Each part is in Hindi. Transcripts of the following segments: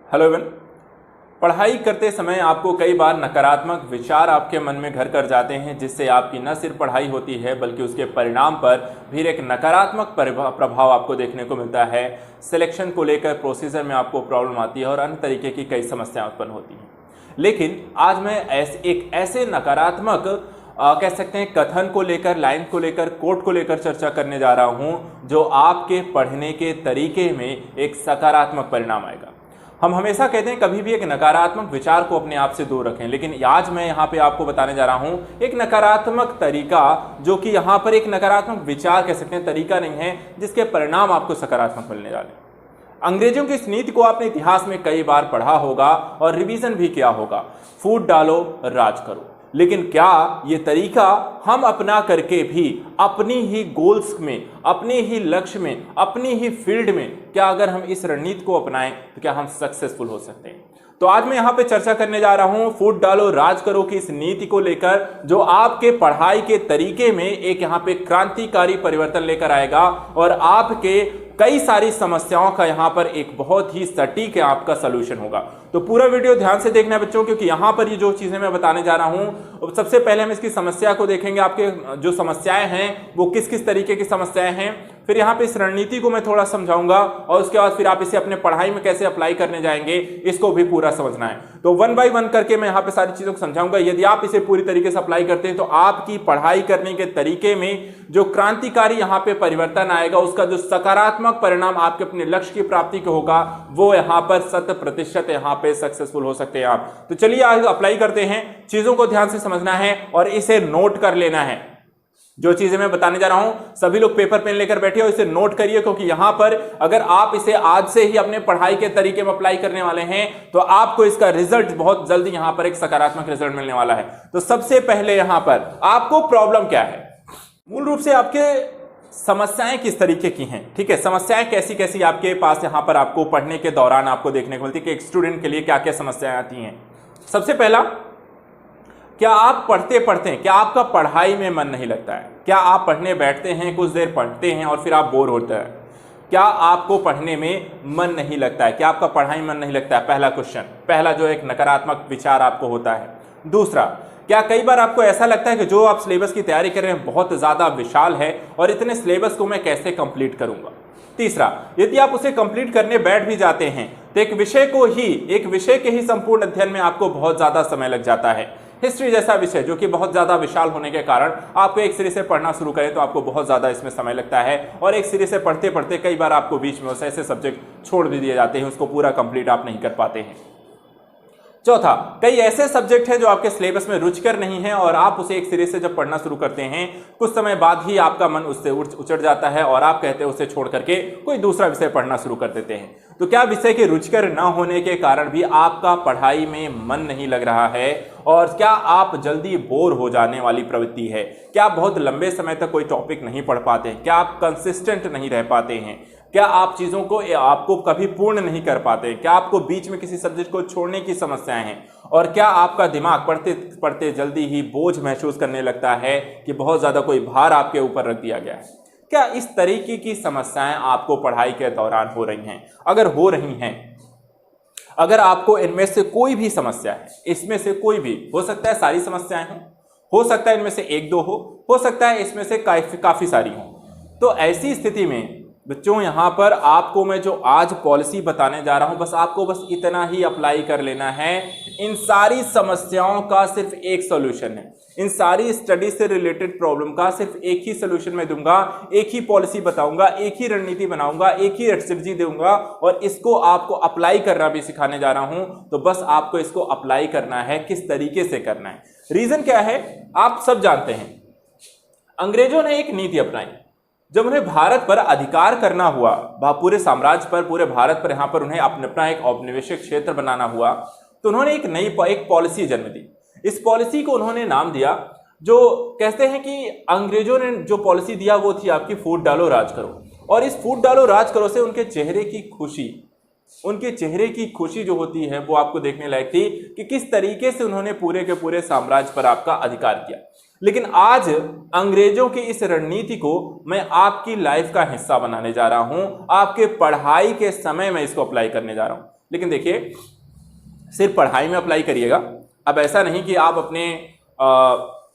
Hello everyone. पढ़ाई करते समय आपको कई बार नकारात्मक विचार आपके मन में घर कर जाते हैं, जिससे आपकी न सिर्फ पढ़ाई होती है बल्कि उसके परिणाम पर भी एक नकारात्मक प्रभाव आपको देखने को मिलता है। सिलेक्शन को लेकर प्रोसीजर में आपको प्रॉब्लम आती है और अन्य तरीके की कई समस्याएं उत्पन्न होती हैं। लेकिन आज मैं एक ऐसे नकारात्मक कह सकते हैं कथन को लेकर, लाइन को लेकर, कोट को लेकर चर्चा करने जा रहा हूं जो आपके पढ़ने के तरीके में एक सकारात्मक परिणाम आएगा। हम हमेशा कहते हैं कभी भी एक नकारात्मक विचार को अपने आप से दूर रखें, लेकिन आज मैं यहाँ पे आपको बताने जा रहा हूँ एक नकारात्मक तरीका, जो कि यहाँ पर एक नकारात्मक विचार कह सकते हैं, तरीका नहीं है, जिसके परिणाम आपको सकारात्मक मिलने वाले। अंग्रेजों की इस नीति को आपने इतिहास में कई बार पढ़ा होगा और रिवीजन भी किया होगा, फूट डालो राज करो। लेकिन क्या ये तरीका हम अपना करके भी अपनी ही गोल्स में, अपने ही लक्ष्य में, अपनी ही फील्ड में, क्या अगर हम इस रणनीति को अपनाएं तो क्या हम सक्सेसफुल हो सकते हैं? तो आज मैं यहाँ पे चर्चा करने जा रहा हूँ फूट डालो राज करो की इस नीति को लेकर, जो आपके पढ़ाई के तरीके में एक यहाँ पे क्रांतिकारी परिवर्तन लेकर आएगा और आपके कई सारी समस्याओं का यहाँ पर एक बहुत ही सटीक आपका सलूशन होगा। तो पूरा वीडियो ध्यान से देखना है बच्चों, क्योंकि यहाँ पर ये जो चीजें मैं बताने जा रहा हूँ, सबसे पहले हम इसकी समस्या को देखेंगे। आपके जो समस्याएं हैं वो किस किस तरीके की समस्याएं हैं, फिर यहाँ पे इस रणनीति को मैं थोड़ा समझाऊंगा और उसके बाद फिर आप इसे अपने पढ़ाई में कैसे अप्लाई करने जाएंगे, इसको भी पूरा समझना है। तो वन बाय वन करके मैं यहाँ पे सारी चीजों को समझाऊंगा। यदि आप इसे पूरी तरीके से अप्लाई करते हैं तो आपकी पढ़ाई करने के तरीके में जो क्रांतिकारी यहाँ पे परिवर्तन आएगा, उसका जो सकारात्मक परिणाम आपके अपने लक्ष्य की प्राप्ति को होगा, वो यहाँ पर 100% यहाँ पे सक्सेसफुल हो सकते हैं आप। तो चलिए आज अप्लाई करते हैं। चीजों को ध्यान से समझना है और इसे नोट कर लेना है। जो चीजें मैं बताने जा रहा हूं, सभी लोग पेपर पेन लेकर बैठिए और इसे नोट करिए, क्योंकि यहां पर अगर आप इसे आज से ही अपने पढ़ाई के तरीके में अप्लाई करने वाले हैं तो आपको इसका रिजल्ट बहुत जल्दी यहां पर एक सकारात्मक रिजल्ट मिलने वाला है। तो सबसे पहले यहां पर आपको प्रॉब्लम क्या है, मूल रूप से आपके समस्याएं किस तरीके की हैं, ठीक है, समस्याएं कैसी कैसी आपके पास यहां पर आपको पढ़ने के दौरान आपको देखने को मिलती है कि एक स्टूडेंट के लिए क्या क्या समस्याएं आती हैं। सबसे पहला, क्या आप पढ़ते पढ़ते हैं, क्या आपका पढ़ाई में मन नहीं लगता है? क्या आप पढ़ने बैठते हैं, कुछ देर पढ़ते हैं और फिर आप बोर होते हैं? क्या आपको पढ़ने में मन नहीं लगता है? क्या आपका पढ़ाई में मन नहीं लगता है? पहला क्वेश्चन, पहला जो एक नकारात्मक विचार आपको होता है। दूसरा, क्या कई बार आपको ऐसा लगता है कि जो आप सिलेबस की तैयारी कर रहे हैं बहुत ज्यादा विशाल है और इतने सिलेबस को मैं कैसे कंप्लीट करूंगा? तीसरा, यदि आप उसे कंप्लीट करने बैठ भी जाते हैं तो एक विषय के ही संपूर्ण अध्ययन में आपको बहुत ज्यादा समय लग जाता है। हिस्ट्री जैसा विषय जो कि बहुत ज्यादा विशाल होने के कारण आपको एक सिरे से पढ़ना शुरू करें तो आपको बहुत ज्यादा इसमें समय लगता है और एक सिरे से पढ़ते पढ़ते कई बार आपको बीच में ऐसे सब्जेक्ट छोड़ भी दिए जाते हैं, उसको पूरा कंप्लीट आप नहीं कर पाते हैं। चौथा, कई ऐसे सब्जेक्ट हैं जो आपके सिलेबस में रुचिकर नहीं है और आप उसे एक सिरे से जब पढ़ना शुरू करते हैं कुछ समय बाद ही आपका मन उससे उचट जाता है और आप कहते हैं उसे छोड़ करके कोई दूसरा विषय पढ़ना शुरू कर देते हैं। तो क्या विषय के रुचिकर न होने के कारण भी आपका पढ़ाई में मन नहीं लग रहा है और क्या आप जल्दी बोर हो जाने वाली प्रवृत्ति है? क्या आप बहुत लंबे समय तक कोई टॉपिक नहीं पढ़ पाते हैं? क्या आप कंसिस्टेंट नहीं रह पाते हैं? क्या आप चीजों को आपको कभी पूर्ण नहीं कर पाते? क्या आपको बीच में किसी सब्जेक्ट को छोड़ने की समस्याएं हैं? और क्या आपका दिमाग पढ़ते पढ़ते जल्दी ही बोझ महसूस करने लगता है कि बहुत ज्यादा कोई भार आपके ऊपर रख दिया गया है? क्या इस तरीके की समस्याएं आपको पढ़ाई के दौरान हो रही हैं? अगर हो रही हैं, अगर आपको इनमें से कोई भी समस्या है, इसमें से कोई भी हो सकता है, सारी समस्याएं हो सकता है इनमें से एक दो हो सकता है इसमें से काफी सारी हो, तो ऐसी स्थिति में बच्चों यहाँ पर आपको मैं जो आज पॉलिसी बताने जा रहा हूँ बस इतना ही अप्लाई कर लेना है। इन सारी समस्याओं का सिर्फ एक सॉल्यूशन है, इन सारी स्टडी से रिलेटेड प्रॉब्लम का सिर्फ एक ही सॉल्यूशन मैं दूंगा, एक ही पॉलिसी बताऊंगा, एक ही रणनीति बनाऊंगा, एक ही स्ट्रेटजी दूंगा और इसको आपको अप्लाई करना भी सिखाने जा रहा हूं। तो बस आपको इसको अप्लाई करना है, किस तरीके से करना है। रीजन क्या है, आप सब जानते हैं, अंग्रेजों ने एक नीति अपनाई। जब उन्हें भारत पर अधिकार करना हुआ, पूरे साम्राज्य पर, पूरे भारत पर यहाँ पर उन्हें अपना एक औपनिवेशिक क्षेत्र बनाना हुआ, तो उन्होंने एक पॉलिसी जन्म दी। इस पॉलिसी को उन्होंने नाम दिया, जो कहते हैं कि अंग्रेजों ने जो पॉलिसी दिया वो थी आपकी फूट डालो राज करो। और इस फूट डालो राज करो से उनके चेहरे की खुशी जो होती है वो आपको देखने लायक थी कि किस तरीके से उन्होंने पूरे के पूरे साम्राज्य पर आपका अधिकार किया। लेकिन आज अंग्रेजों की इस रणनीति को मैं आपकी लाइफ का हिस्सा बनाने जा रहा हूं, आपके पढ़ाई के समय में इसको अप्लाई करने जा रहा हूं। लेकिन देखिए सिर्फ पढ़ाई में अप्लाई करिएगा। अब ऐसा नहीं कि आप अपने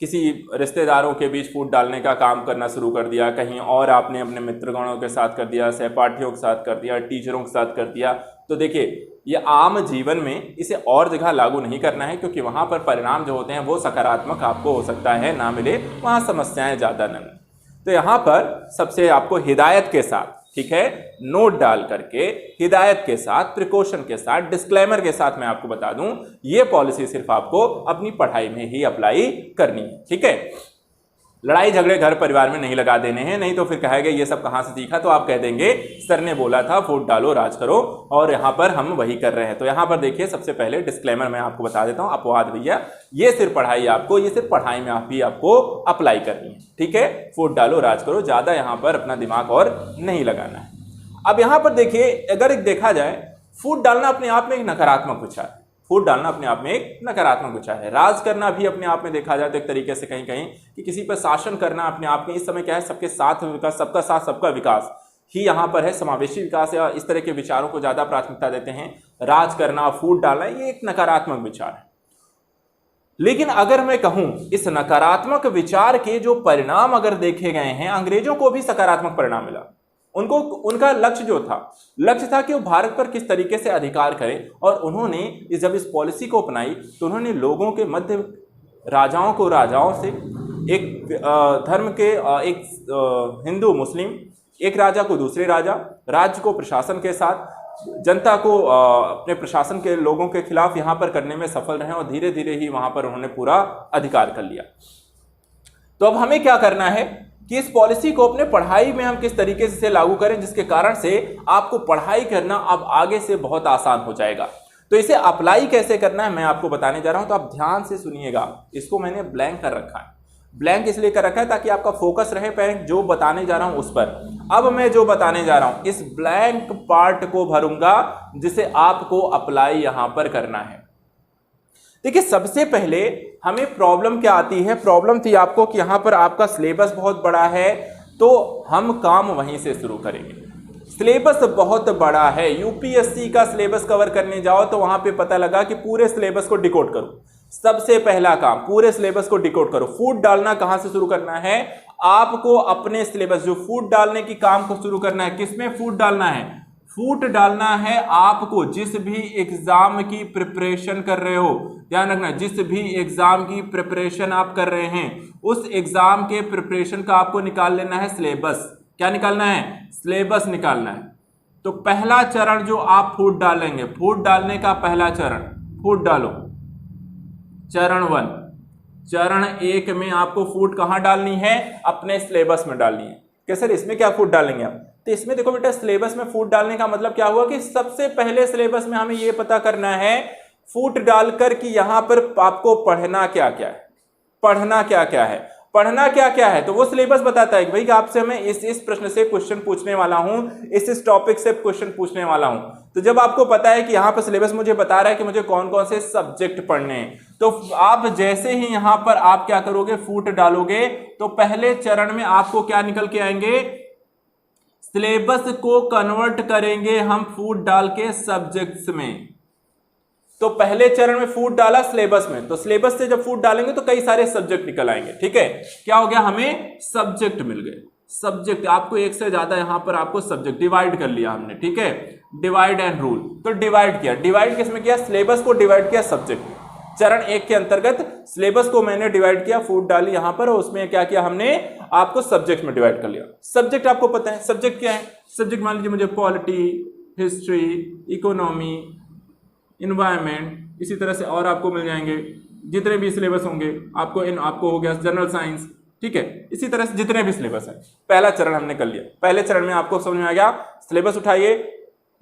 किसी रिश्तेदारों के बीच फूट डालने का काम करना शुरू कर दिया, कहीं और आपने अपने मित्रगणों के साथ कर दिया, सहपाठियों के साथ कर दिया, टीचरों के साथ कर दिया। तो देखिए ये आम जीवन में इसे और जगह लागू नहीं करना है, क्योंकि वहाँ पर परिणाम जो होते हैं वो सकारात्मक आपको हो सकता है ना मिले, वहाँ समस्याएं ज़्यादा न मिले। तो यहाँ पर सबसे आपको हिदायत के साथ, ठीक है, नोट डाल करके हिदायत के साथ, प्रिकॉशन के साथ, डिस्क्लेमर के साथ मैं आपको बता दूं, ये पॉलिसी सिर्फ आपको अपनी पढ़ाई में ही अप्लाई करनी है, ठीक है। लड़ाई झगड़े घर परिवार में नहीं लगा देने हैं, नहीं तो फिर कहेंगे ये सब कहां से सीखा, तो आप कह देंगे सर ने बोला था वोट डालो राज करो, और यहां पर हम वही कर रहे हैं। तो यहां पर देखिए सबसे पहले डिस्क्लेमर मैं आपको बता देता हूं, अपवाद भैया, ये सिर्फ पढ़ाई आपको, ये सिर्फ पढ़ाई में आप भी आपको अप्लाई करनी है, ठीक है। वोट डालो राज करो, ज्यादा यहां पर अपना दिमाग और नहीं लगाना है। अब यहां पर देखिए अगर एक देखा जाए, फूट डालना अपने आप में एक नकारात्मक विचार है, फूट डालना अपने आप में एक नकारात्मक विचार है। राज करना भी अपने आप में देखा जाए तो एक तरीके से कहीं कहीं कि किसी पर शासन करना अपने आप में, इस समय क्या है, सबके साथ विकास, सबका साथ सबका विकास ही यहाँ पर है, समावेशी विकास या इस तरह के विचारों को ज्यादा प्राथमिकता देते हैं। राज करना, फूट डालना, ये एक नकारात्मक विचार है। लेकिन अगर मैं कहूं इस नकारात्मक विचार के जो परिणाम अगर देखे गए हैं, अंग्रेजों को भी सकारात्मक परिणाम मिला। उनको उनका लक्ष्य था कि वो भारत पर किस तरीके से अधिकार करें, और उन्होंने जब इस पॉलिसी को अपनाई तो उन्होंने लोगों के मध्य राजाओं को राजाओं से, एक धर्म के एक हिंदू मुस्लिम, एक राजा को दूसरे राजा, राज्य को प्रशासन के साथ, जनता को अपने प्रशासन के लोगों के खिलाफ यहाँ पर करने में सफल रहे, और धीरे धीरे ही वहां पर उन्होंने पूरा अधिकार कर लिया। तो अब हमें क्या करना है कि इस पॉलिसी को अपने पढ़ाई में हम किस तरीके से लागू करें, जिसके कारण से आपको पढ़ाई करना अब आगे से बहुत आसान हो जाएगा। तो इसे अप्लाई कैसे करना है मैं आपको बताने जा रहा हूं, तो आप ध्यान से सुनिएगा। इसको मैंने ब्लैंक कर रखा है, ब्लैंक इसलिए कर रखा है ताकि आपका फोकस रहे मैं जो बताने जा रहा हूं उस पर। अब मैं जो बताने जा रहा हूं इस ब्लैंक पार्ट को भरूंगा, जिसे आपको अप्लाई यहां पर करना है। देखिए सबसे पहले हमें प्रॉब्लम क्या आती है, प्रॉब्लम थी आपको कि यहां पर आपका सिलेबस बहुत बड़ा है, तो हम काम वहीं से शुरू करेंगे। सिलेबस बहुत बड़ा है, यूपीएससी का सिलेबस कवर करने जाओ तो वहां पे पता लगा कि पूरे सिलेबस को डिकोड करो। सबसे पहला काम पूरे सिलेबस को डिकोड करो। फूट डालना कहां से शुरू करना है, आपको अपने सिलेबस, जो फूट डालने की काम को शुरू करना है, किसमें फूट डालना है, फूट डालना है आपको जिस भी एग्जाम की प्रिपरेशन कर रहे हो। ध्यान रखना, जिस भी एग्जाम की प्रिपरेशन आप कर रहे हैं उस एग्जाम के प्रिपरेशन का आपको निकाल लेना है सिलेबस। क्या निकालना है, सिलेबस निकालना है। तो पहला चरण जो आप फूट डालेंगे, फूट डालने का पहला चरण, फूट डालो, चरण 1। चरण 1 में आपको फूट कहां डालनी है, अपने सिलेबस में डालनी है। कि सर इसमें क्या फूट डालेंगे आप, तो इसमें देखो बेटा सिलेबस में फूट डालने का मतलब क्या हुआ कि सबसे पहले सिलेबस में हमें यह पता करना है फूट डालकर कि यहां पर आपको पढ़ना क्या क्या है, पढ़ना क्या क्या है, पढ़ना क्या क्या है। तो वो सिलेबस बताता है कि भाई आपसे मैं इस प्रश्न से क्वेश्चन पूछने वाला हूं, इस टॉपिक से क्वेश्चन पूछने वाला हूं। तो जब आपको पता है कि यहां पर सिलेबस मुझे बता रहा है कि मुझे कौन कौन से सब्जेक्ट पढ़ने हैं, तो आप जैसे ही यहां पर आप क्या करोगे, फूट डालोगे, तो पहले चरण में आपको क्या निकल के आएंगे, सिलेबस को कन्वर्ट करेंगे हम फूट डाल के सब्जेक्ट्स में। तो पहले चरण में फूट डाला सिलेबस में, तो सिलेबस से जब फूट डालेंगे तो कई सारे सब्जेक्ट निकल आएंगे। ठीक है, क्या हो गया, हमें सब्जेक्ट मिल गए। सब्जेक्ट आपको एक से ज्यादा यहां पर आपको सब्जेक्ट डिवाइड कर लिया हमने। ठीक है, डिवाइड एंड रूल, तो डिवाइड किया, डिवाइड किसमें किया, सिलेबस को डिवाइड किया सब्जेक्ट में। चरण 1 के अंतर्गत सिलेबस को मैंने डिवाइड किया, फूट डाली यहां पर, और उसमें क्या किया हमने, आपको सब्जेक्ट में डिवाइड कर लिया। सब्जेक्ट आपको पता है सब्जेक्ट क्या है, सब्जेक्ट मान लीजिए मुझे पॉलिटी, हिस्ट्री, इकोनॉमी, इन्वायरमेंट, इसी तरह से और आपको मिल जाएंगे जितने भी सिलेबस होंगे आपको। आपको हो गया जनरल साइंस। ठीक है, इसी तरह से जितने भी सिलेबस है, पहला चरण हमने कर लिया। पहले चरण में आपको समझ में आ गया, सिलेबस उठाइए,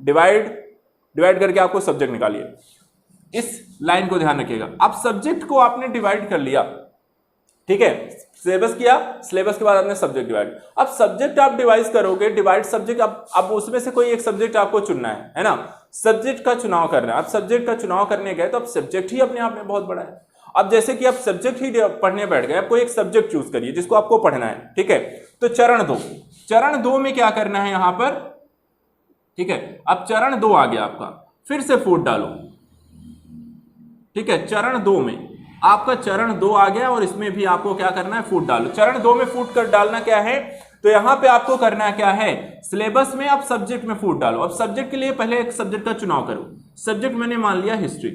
डिवाइड करके आपको सब्जेक्ट निकालिए। इस लाइन को ध्यान रखिएगा। अब सब्जेक्ट को आपने डिवाइड कर लिया, ठीक है, सिलेबस किया, सिलेबस के बाद आपने सब्जेक्ट डिवाइड। अब सब्जेक्ट आप डिवाइड करोगे, डिवाइड सब्जेक्ट, अब उसमें से कोई एक सब्जेक्ट आपको चुनना है ना, सब्जेक्ट का चुनाव करना है। अब सब्जेक्ट का चुनाव करने गए तो अब सब्जेक्ट ही अपने आप में बहुत बड़ा है। अब जैसे कि आप सब्जेक्ट ही पढ़ने बैठ गए, आप कोई एक सब्जेक्ट चूज करिए जिसको आपको पढ़ना है। ठीक है, तो चरण 2, चरण 2 में क्या करना है यहां पर, ठीक है, अब चरण 2 आ गया आपका। फिर से फूट डालो। ठीक है, चरण 2 में आपका चरण 2 आ गया और इसमें भी आपको क्या करना है, फूट डालो। चरण 2 में फूट कर डालना क्या है, तो यहां पे आपको करना क्या है, सिलेबस में आप सब्जेक्ट में फूट डालो। अब सब्जेक्ट के लिए पहले एक सब्जेक्ट का चुनाव करो। सब्जेक्ट मैंने मान लिया हिस्ट्री,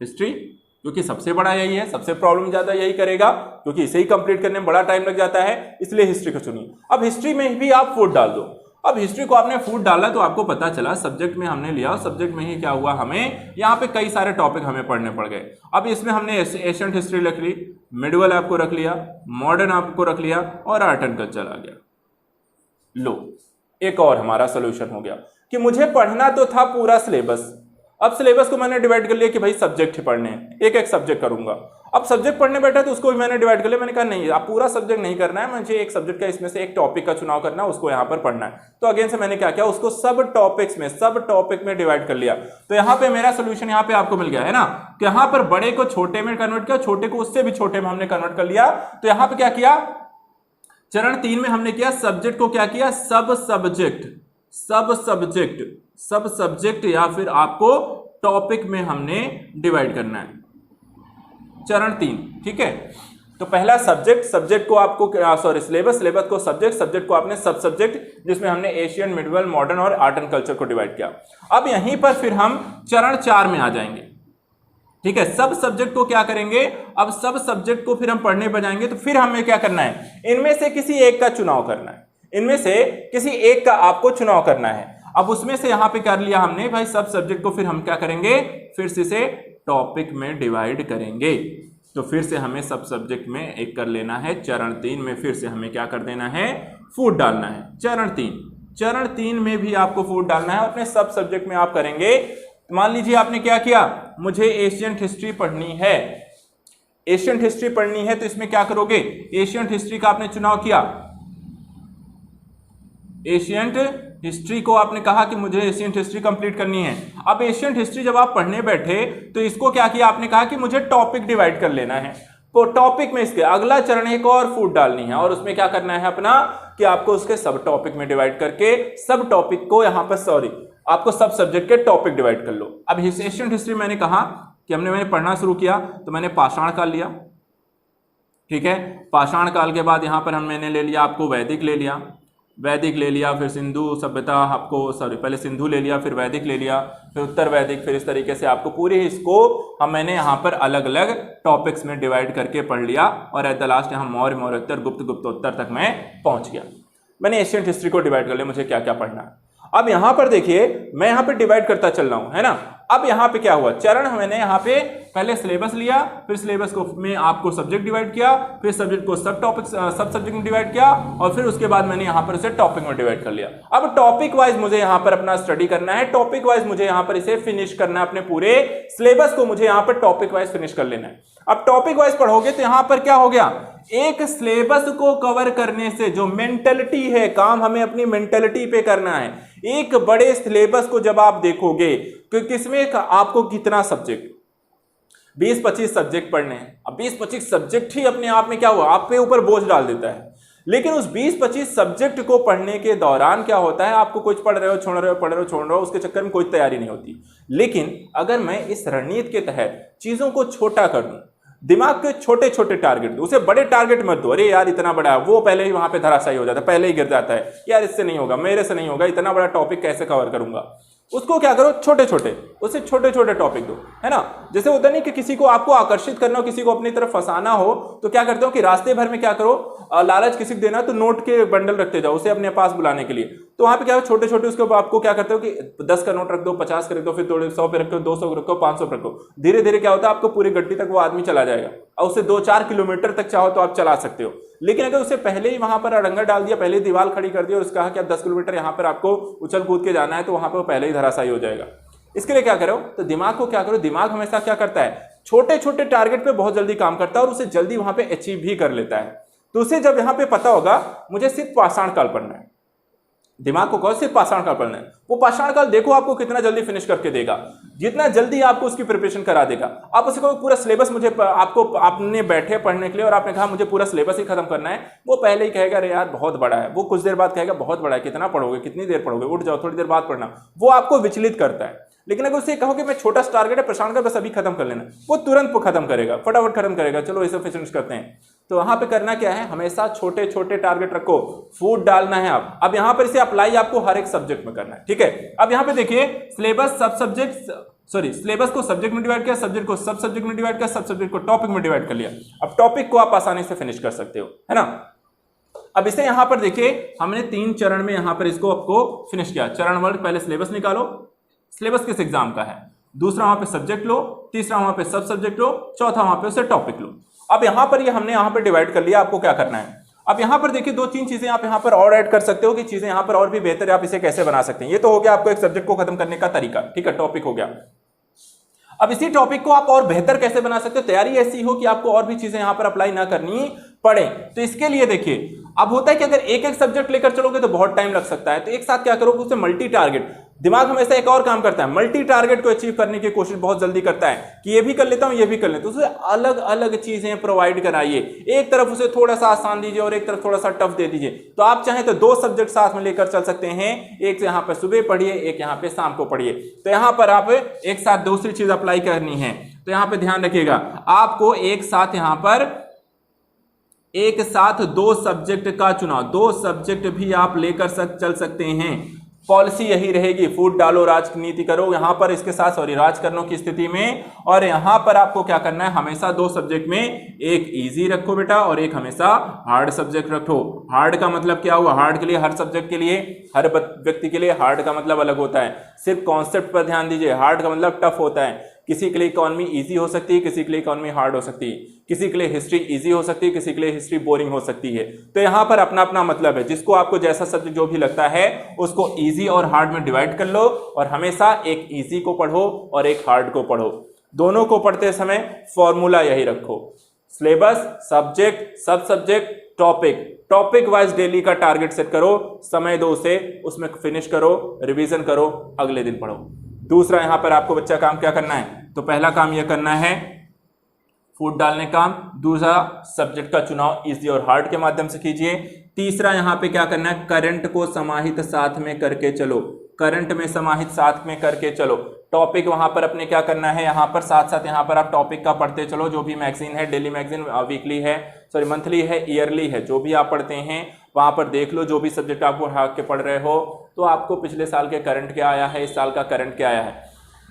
हिस्ट्री क्योंकि सबसे बड़ा यही है, सबसे प्रॉब्लम ज्यादा यही करेगा क्योंकि इसे ही कंप्लीट करने में बड़ा टाइम लग जाता है, इसलिए हिस्ट्री को चुनिए। अब हिस्ट्री में भी आप फूट डाल दो। अब हिस्ट्री को आपने फूट डाला तो आपको पता चला सब्जेक्ट में हमने लिया, सब्जेक्ट में ही क्या हुआ, हमें यहाँ पे कई सारे टॉपिक हमें पढ़ने पड़ गए। अब इसमें हमने एशियंट हिस्ट्री रख ली, मिडिवल आपको रख लिया, मॉडर्न आपको रख लिया और आर्ट एंड कल्चर आ गया। लो, एक और हमारा सोल्यूशन हो गया कि मुझे पढ़ना तो था पूरा सिलेबस। अब सिलेबस को मैंने डिवाइड कर लिया कि भाई सब्जेक्ट ही पढ़ने हैं, एक एक सब्जेक्ट करूंगा। अब सब्जेक्ट पढ़ने बैठा तो उसको भी मैंने डिवाइड कर लिया। मैंने कहा नहीं, आप पूरा सब्जेक्ट नहीं करना है, मुझे एक सब्जेक्ट का इसमें से एक टॉपिक का चुनाव करना है, उसको यहाँ पर पढ़ना है। तो अगेन से मैंने क्या किया, उसको सब टॉपिक में डिवाइड कर लिया। तो यहाँ पे मेरा सोल्यूशन यहाँ पे आपको मिल गया है ना, कि यहाँ पर बड़े को छोटे में कन्वर्ट किया, छोटे को उससे भी छोटे में हमने कन्वर्ट कर लिया। तो यहाँ पे क्या किया, चरण 3 में हमने किया सब्जेक्ट को क्या किया, सब सब्जेक्ट या फिर आपको टॉपिक में हमने डिवाइड करना है, चरण 3। ठीक है, तो पहला सब्जेक्ट को आपको सिलेबस को सब्जेक्ट को आपने सब सब्जेक्ट, जिसमें हमने एशियन, मिडिवल, मॉडर्न और आर्ट एंड कल्चर को डिवाइड किया। अब यहीं पर फिर हम चरण 4 में आ जाएंगे। ठीक है, सब सब्जेक्ट को क्या करेंगे, अब सब सब्जेक्ट को फिर हम पढ़ने बजाएंगे। तो फिर हमें क्या करना है, इनमें से किसी एक का चुनाव करना है, इनमें से किसी एक का आपको चुनाव करना है। अब उसमें से यहां पे कर लिया हमने भाई सब सब्जेक्ट को, फिर हम क्या करेंगे, फिर से इसे टॉपिक में डिवाइड करेंगे। तो फिर से हमें सब सब्जेक्ट में एक कर लेना है। चरण 3 में फिर से हमें क्या कर देना है, फूट डालना है। चरण 3 में भी आपको फूट डालना है, अपने सब सब्जेक्ट में आप करेंगे। मान लीजिए आपने क्या किया, मुझे एशियंट हिस्ट्री पढ़नी है, तो इसमें क्या करोगे, एशियंट हिस्ट्री का आपने चुनाव किया, एशियंट हिस्ट्री को आपने कहा कि मुझे एशियंट हिस्ट्री कंप्लीट करनी है। अब एशियंट हिस्ट्री जब आप पढ़ने बैठे तो इसको क्या किया, आपने कहा कि मुझे टॉपिक डिवाइड कर लेना है। तो टॉपिक में इसके अगला चरण एक और फूट डालनी है, और उसमें क्या करना है अपना, कि आपको उसके सब टॉपिक में डिवाइड करके सब टॉपिक को यहाँ पर आपको सब सब्जेक्ट के टॉपिक डिवाइड कर लो। अब एशियंट हिस्ट्री मैंने कहा कि मैंने पढ़ना शुरू किया, तो मैंने पाषाण काल लिया। ठीक है, पाषाण काल के बाद यहाँ पर मैंने ले लिया आपको वैदिक ले लिया, फिर सिंधु सभ्यता आपको पहले सिंधु ले लिया, फिर वैदिक ले लिया, फिर उत्तर वैदिक, फिर इस तरीके से आपको पूरे इसको मैंने यहाँ पर अलग अलग टॉपिक्स में डिवाइड करके पढ़ लिया। और एट द लास्ट यहाँ मौर्योत्तर, गुप्तोत्तर तक मैं पहुँच गया। मैंने एशियंट हिस्ट्री को डिवाइड कर लिया, मुझे क्या क्या पढ़ना है। अब यहाँ पर देखिए मैं यहाँ पे डिवाइड करता चल रहा हूँ, है ना। अब यहाँ पे क्या हुआ, चरण मैंने यहाँ पे पहले सिलेबस लिया, फिर सिलेबस को में आपको सब्जेक्ट डिवाइड किया, फिर सब्जेक्ट को सब सब्जेक्ट में डिवाइड किया, और फिर उसके बाद मैंने यहाँ पर इसे टॉपिक में डिवाइड कर लिया। अब टॉपिक वाइज मुझे यहाँ पर अपना स्टडी करना है, टॉपिक वाइज मुझे यहाँ पर इसे फिनिश करना है, अपने पूरे सिलेबस को मुझे यहाँ पर टॉपिक वाइज फिनिश कर लेना है। अब टॉपिक वाइज पढ़ोगे तो यहाँ पर क्या हो गया, एक सिलेबस को कवर करने से जो मेंटलिटी है, काम हमें अपनी मेंटलिटी पे करना है। एक बड़े सिलेबस को जब आप देखोगे कि किसमें आपको कितना सब्जेक्ट, 20-25 सब्जेक्ट पढ़ने हैं। अब 20-25 सब्जेक्ट ही अपने आप में क्या हुआ, आप पे ऊपर बोझ डाल देता है। लेकिन उस 20-25 सब्जेक्ट को पढ़ने के दौरान क्या होता है, आपको कुछ पढ़ रहे हो छोड़ रहे हो, उसके चक्कर में कोई तैयारी नहीं होती। लेकिन अगर मैं इस रणनीति के तहत चीजों को छोटा कर दूं, दिमाग के छोटे छोटे टारगेट दो, उसे बड़े टारगेट मत दो। अरे यार इतना बड़ा है, वो पहले ही वहां पे धराशायी हो जाता है, पहले ही गिर जाता है, यार इससे नहीं होगा, मेरे से नहीं होगा, इतना बड़ा टॉपिक कैसे कवर करूंगा। उसको क्या करो, छोटे छोटे टॉपिक दो, है ना। जैसे होता नहीं कि किसी को आपको आकर्षित करना हो, किसी को अपनी तरफ फंसाना हो, तो क्या करते हो कि रास्ते भर में क्या करो, लालच किसी को देना तो नोट के बंडल रखते जाओ उसे अपने पास बुलाने के लिए। तो वहां पे क्या हो, छोटे छोटे उसके आपको क्या करते हो कि 10 का नोट रख दो, 50 का रख दो, फिर थोड़े 100 पे रखो, 200 रखो, 500 पे रखो। धीरे धीरे क्या होता है, आपको पूरी गड्डी तक वो आदमी चला जाएगा, और उसे 2-4 किलोमीटर तक चाहो तो आप चला सकते हो। लेकिन अगर उसे पहले ही वहां पर अड़ंगा डाल दिया, पहले दीवार खड़ी कर दिया और उसका कहा कि आप 10 किलोमीटर यहाँ पर आपको उछल कूद के जाना है, तो वहां पर पहले ही धराशायी हो जाएगा। इसके लिए क्या करो, तो दिमाग को क्या करो, दिमाग हमेशा क्या करता है, छोटे छोटे टारगेट पे बहुत जल्दी काम करता है और उसे जल्दी वहां पे अचीव भी कर लेता है। तो उसे जब यहाँ पे पता होगा मुझे सिर्फ पाषाण काल पढ़ना है, दिमाग को कहो सिर्फ पाषाण काल पढ़ना है, वो पाषाण काल देखो आपको कितना जल्दी फिनिश करके देगा, जितना जल्दी आपको उसकी प्रिपरेशन करा देगा। आप उसे कहो पूरा सिलेबस मुझे आपको आपने बैठे पढ़ने के लिए और आपने कहा मुझे पूरा सिलेबस ही खत्म करना है, वो पहले ही कहेगा अरे यार बहुत बड़ा है, वो कुछ देर बाद कहेगा बहुत बड़ा है, कितना पढ़ोगे, कितनी देर पढ़ोगे, उठ जाओ थोड़ी देर बाद पढ़ना, वो आपको विचलित करता है। लेकिन अगर उसे कहो कि मैं छोटा सा टारगेट है पाषाण का बस अभी खत्म कर लेना, वो तुरंत खत्म करेगा, फटाफट खत्म करेगा, चलो इसे फिनिश करते हैं। तो वहां पे करना क्या है, हमेशा छोटे छोटे टारगेट रखो, फूड डालना है आप। अब यहां पर इसे अप्लाई आपको हर एक सब्जेक्ट में करना है, ठीक है। अब यहां पे देखिए सिलेबस सब सब्जेक्ट सिलेबस को सब्जेक्ट में डिवाइड किया, सब्जेक्ट को सब सब्जेक्ट में डिवाइड किया, सब सब्जेक्ट को टॉपिक में डिवाइड कर लिया। अब टॉपिक को आप आसानी से फिनिश कर सकते हो, है ना। अब इसे यहां पर देखिए हमने 3 चरण में यहां पर इसको आपको फिनिश किया। चरण 1 पहले सिलेबस निकालो, सिलेबस किस एग्जाम का है, दूसरा वहां पे सब्जेक्ट लो, तीसरा वहां पे सब सब्जेक्ट लो, चौथा वहां पे उसे टॉपिक लो। अब यहां पर ये हमने यहां पर डिवाइड कर लिया, आपको क्या करना है। अब यहां पर देखिए 2-3 चीजें आप यहां पर और ऐड कर सकते हो कि चीजें यहां पर और भी बेहतर है, आप इसे कैसे बना सकते हैं। ये तो हो गया आपको एक सब्जेक्ट को खत्म करने का तरीका, ठीक है, टॉपिक हो गया। अब इसी टॉपिक को आप और बेहतर कैसे बना सकते हो, तैयारी ऐसी हो कि आपको और भी चीजें यहां पर अप्लाई ना करनी पड़े। तो इसके लिए देखिए अब होता है कि अगर एक एक सब्जेक्ट लेकर चलोगे तो बहुत टाइम लग सकता है, तो एक साथ क्या करोगे, उसे मल्टी टारगेट, दिमाग हमेशा एक और काम करता है, मल्टी टारगेट को अचीव करने की कोशिश बहुत जल्दी करता है कि ये भी कर लेता हूं ये भी कर लेता हूं। उसे अलग अलग चीजें प्रोवाइड कराइए, एक तरफ उसे थोड़ा सा आसान दीजिए और एक तरफ थोड़ा सा टफ दे दीजिए। तो आप चाहें तो 2 सब्जेक्ट साथ में लेकर चल सकते हैं, एक यहाँ पे सुबह पढ़िए, एक यहाँ पे शाम को पढ़िए। तो यहाँ पर आप एक साथ दूसरी चीज अप्लाई करनी है, तो यहाँ पे ध्यान रखिएगा आपको एक साथ यहाँ पर एक साथ 2 सब्जेक्ट का चुनाव, 2 सब्जेक्ट भी आप लेकर चल सकते हैं। पॉलिसी यही रहेगी, फूड डालो राजनीति करो, यहां पर इसके साथ राजकरणों की स्थिति में। और यहां पर आपको क्या करना है, हमेशा 2 सब्जेक्ट में एक इजी रखो बेटा और एक हमेशा हार्ड सब्जेक्ट रखो। हार्ड का मतलब क्या हुआ, हार्ड के लिए, हर सब्जेक्ट के लिए, हर व्यक्ति के लिए हार्ड का मतलब अलग होता है। सिर्फ कॉन्सेप्ट पर ध्यान दीजिए, हार्ड का मतलब टफ होता है। किसी के लिए इकोनॉमी इजी हो सकती है, किसी के लिए इकोनॉमी हार्ड हो सकती है, किसी के लिए हिस्ट्री इजी हो सकती है, किसी के लिए हिस्ट्री बोरिंग हो सकती है। तो यहां पर अपना अपना मतलब है, जिसको आपको जैसा सब्जेक्ट जो भी लगता है उसको इजी और हार्ड में डिवाइड कर लो और हमेशा एक इजी को पढ़ो और एक हार्ड को पढ़ो। दोनों को पढ़ते समय फॉर्मूला यही रखो, सिलेबस, सब्जेक्ट, सब सब्जेक्ट, टॉपिक वाइज डेली का टारगेट सेट करो, समय दो उसे, उसमें फिनिश करो, रिवीजन करो, अगले दिन पढ़ो। दूसरा यहां पर आपको बच्चा काम क्या करना है, तो पहला काम यह करना है फूड डालने काम, दूसरा सब्जेक्ट का चुनाव इजी और हार्ड के माध्यम से कीजिए, तीसरा यहां पे क्या करना है, करंट को समाहित साथ में करके चलो, करंट में समाहित साथ में करके चलो। टॉपिक वहां पर अपने क्या करना है, यहां पर साथ साथ यहां पर आप टॉपिक का पढ़ते चलो, जो भी मैगजीन है, डेली मैगजीन, वीकली है, सॉरी मंथली है, ईयरली है, जो भी आप पढ़ते हैं वहां पर देख लो, जो भी सब्जेक्ट आपको हाथ के पढ़ रहे हो, तो आपको पिछले साल के करंट क्या आया है, इस साल का करंट क्या आया है,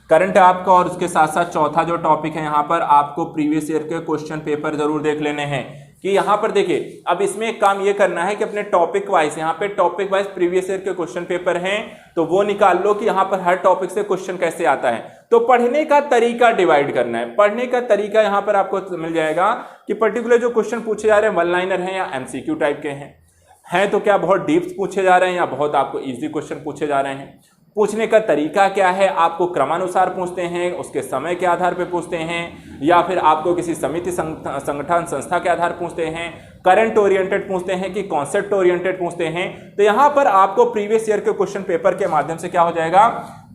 करंट आपका। और उसके साथ साथ चौथा जो टॉपिक है यहाँ पर आपको प्रीवियस ईयर के क्वेश्चन पेपर जरूर देख लेने हैं कि यहाँ पर देखिए अब इसमें एक काम ये करना है कि अपने टॉपिक वाइज, यहाँ पे टॉपिक वाइज प्रीवियस ईयर के क्वेश्चन पेपर हैं तो वो निकाल लो कि यहाँ पर हर टॉपिक से क्वेश्चन कैसे आता है। तो पढ़ने का तरीका डिवाइड करना है, पढ़ने का तरीका यहाँ पर आपको मिल जाएगा कि पर्टिकुलर जो क्वेश्चन पूछे जा रहे हैं 1 लाइनर हैं या MCQ टाइप के हैं तो क्या बहुत डीप पूछे जा रहे हैं या बहुत आपको ईजी क्वेश्चन पूछे जा रहे हैं, पूछने का तरीका क्या है, आपको क्रमानुसार पूछते हैं, उसके समय के आधार पर पूछते हैं, या फिर आपको किसी समिति संगठन संस्था के आधार पूछते हैं, करंट ओरिएंटेड पूछते हैं कि कॉन्सेप्ट ओरिएंटेड पूछते हैं। तो यहाँ पर आपको प्रीवियस ईयर के क्वेश्चन पेपर के माध्यम से क्या हो जाएगा,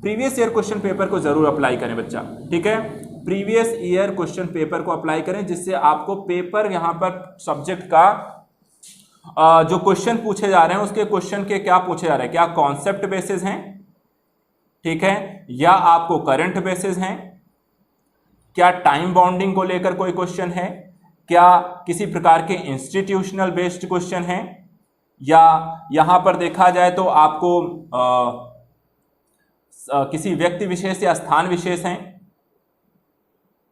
प्रीवियस ईयर क्वेश्चन पेपर को जरूर अप्लाई करें बच्चा, ठीक है, प्रीवियस ईयर क्वेश्चन पेपर को अप्लाई करें, जिससे आपको पेपर यहाँ पर सब्जेक्ट का जो क्वेश्चन पूछे जा रहे हैं उसके क्वेश्चन के क्या पूछे जा रहे हैं, क्या कॉन्सेप्ट बेसिस हैं, ठीक है, या आपको करंट बेसिस हैं, क्या टाइम बाउंडिंग को लेकर कोई क्वेश्चन है, क्या किसी प्रकार के इंस्टीट्यूशनल बेस्ड क्वेश्चन है, या यहां पर देखा जाए तो आपको किसी व्यक्ति विशेष या स्थान विशेष हैं,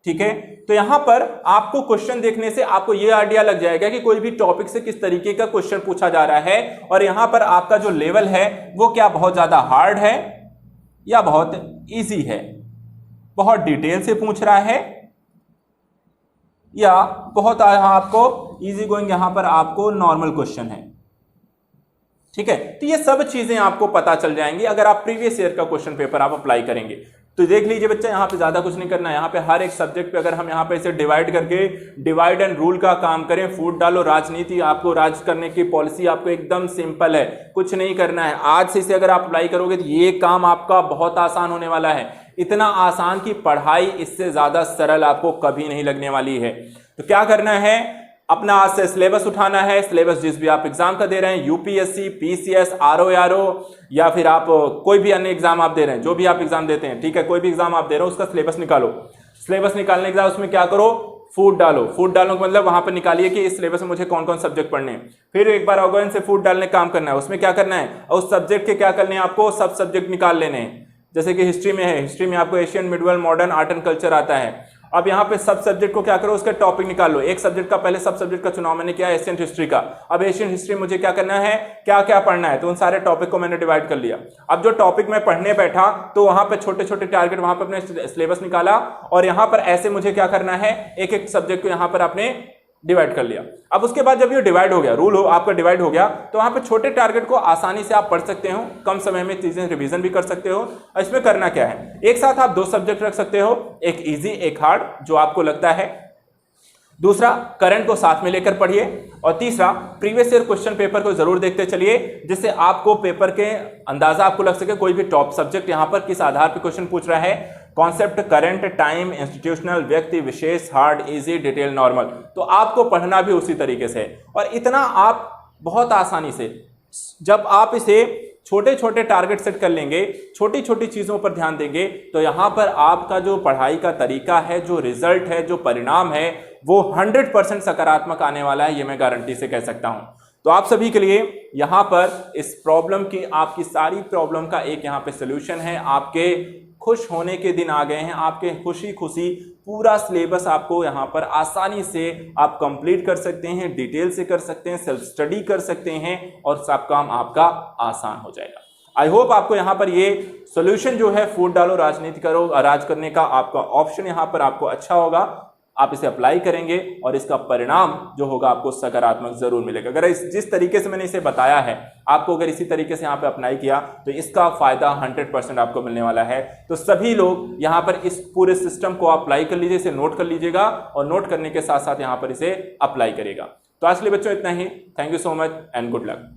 ठीक है। तो यहां पर आपको क्वेश्चन देखने से आपको यह आइडिया लग जाएगा कि कोई भी टॉपिक से किस तरीके का क्वेश्चन पूछा जा रहा है, और यहां पर आपका जो लेवल है वो क्या बहुत ज्यादा हार्ड है या बहुत इजी है, बहुत डिटेल से पूछ रहा है या बहुत आपको इजी गोइंग यहां पर आपको नॉर्मल क्वेश्चन है, ठीक है। तो ये सब चीजें आपको पता चल जाएंगी अगर आप प्रीवियस ईयर का क्वेश्चन पेपर आप अप्लाई करेंगे। तो देख लीजिए बच्चा, यहाँ पे ज्यादा कुछ नहीं करना है। यहाँ पे हर एक सब्जेक्ट पे अगर हम यहाँ पे इसे डिवाइड करके डिवाइड एंड रूल का काम करें, फूट डालो, राजनीति, आपको राज करने की पॉलिसी आपको एकदम सिंपल है, कुछ नहीं करना है। आज से इसे अगर आप अप्लाई करोगे तो ये काम आपका बहुत आसान होने वाला है। इतना आसान की पढ़ाई इससे ज्यादा सरल आपको कभी नहीं लगने वाली है। तो क्या करना है, अपना आज से सिलेबस उठाना है। सिलेबस जिस भी आप एग्जाम का दे रहे हैं, यूपीएससी, पीसीएस, आरओ या फिर आप कोई भी अन्य एग्जाम आप दे रहे हैं, जो भी आप एग्जाम देते हैं, ठीक है, कोई भी एग्जाम आप दे रहे हो उसका सिलेबस निकालो। सिलेबस निकालने के बाद उसमें क्या करो, फूट डालो। फूट डालने का मतलब वहां पर निकालिए कि इस सिलेबस में मुझे कौन कौन सब्जेक्ट पढ़ने हैं। फिर एक बार अगेन से फूट डालने का काम करना है। उसमें क्या करना है, उस सब्जेक्ट के क्या करने हैं, आपको सब सब्जेक्ट निकाल लेने हैं। जैसे कि हिस्ट्री में है, हिस्ट्री में आपको Asian, medieval, modern, art and culture आता है। अब यहाँ पे सब सब्जेक्ट को क्या करो, उसका टॉपिक निकाल लो। एक सब्जेक्ट का, पहले सब सब्जेक्ट का चुनाव मैंने किया एशियन हिस्ट्री का। अब एशियन हिस्ट्री मुझे क्या करना है, क्या क्या पढ़ना है, तो उन सारे टॉपिक को मैंने डिवाइड कर लिया। अब जो टॉपिक मैं पढ़ने बैठा तो वहां पे छोटे छोटे टारगेट, वहां पर अपने सिलेबस निकाला और यहाँ पर ऐसे मुझे क्या करना है, एक एक सब्जेक्ट को यहाँ पर आपने डिवाइड कर लिया। अब उसके बाद जब ये डिवाइड हो गया, रूल हो आपका डिवाइड हो गया, तो वहां पे छोटे टारगेट को आसानी से आप पढ़ सकते हो, कम समय में चीजें रिवीजन भी कर सकते हो। इसमें करना क्या है, एक साथ आप दो सब्जेक्ट रख सकते हो, एक इजी एक हार्ड, जो आपको लगता है। दूसरा, करंट को साथ में लेकर पढ़िए। और तीसरा, प्रीवियस ईयर क्वेश्चन पेपर को जरूर देखते चलिए, जिससे आपको पेपर के अंदाजा आपको लग सके कोई भी टॉप सब्जेक्ट यहाँ पर किस आधार पर क्वेश्चन पूछ रहा है। कॉन्सेप्ट, करंट, टाइम, इंस्टीट्यूशनल, व्यक्ति विशेष, हार्ड, इजी, डिटेल, नॉर्मल, तो आपको पढ़ना भी उसी तरीके से है। और इतना आप बहुत आसानी से, जब आप इसे छोटे छोटे टारगेट सेट कर लेंगे, छोटी छोटी चीजों पर ध्यान देंगे, तो यहां पर आपका जो पढ़ाई का तरीका है, जो रिजल्ट है, जो परिणाम है, वो 100% सकारात्मक आने वाला है, ये मैं गारंटी से कह सकता हूं। तो आप सभी के लिए यहां पर इस प्रॉब्लम की, आपकी सारी प्रॉब्लम का एक यहां पे सोल्यूशन है। आपके खुश होने के दिन आ गए हैं, आपके खुशी खुशी पूरा सिलेबस आपको यहाँ पर आसानी से आप कंप्लीट कर सकते हैं, डिटेल से कर सकते हैं, सेल्फ स्टडी कर सकते हैं और सब काम आपका आसान हो जाएगा। आई होप आपको यहाँ पर ये सॉल्यूशन जो है, फूट डालो राजनीति करो, राज करने का आपका ऑप्शन यहाँ पर आपको अच्छा होगा। आप इसे अप्लाई करेंगे और इसका परिणाम जो होगा आपको सकारात्मक जरूर मिलेगा। अगर जिस तरीके से मैंने इसे बताया है, आपको अगर इसी तरीके से यहाँ पे अप्लाई किया तो इसका फायदा 100% आपको मिलने वाला है। तो सभी लोग यहाँ पर इस पूरे सिस्टम को अप्लाई कर लीजिए, इसे नोट कर लीजिएगा और नोट करने के साथ साथ यहाँ पर इसे अप्लाई करिएगा। तो आज के लिए बच्चों इतना ही। Thank you so much and good luck.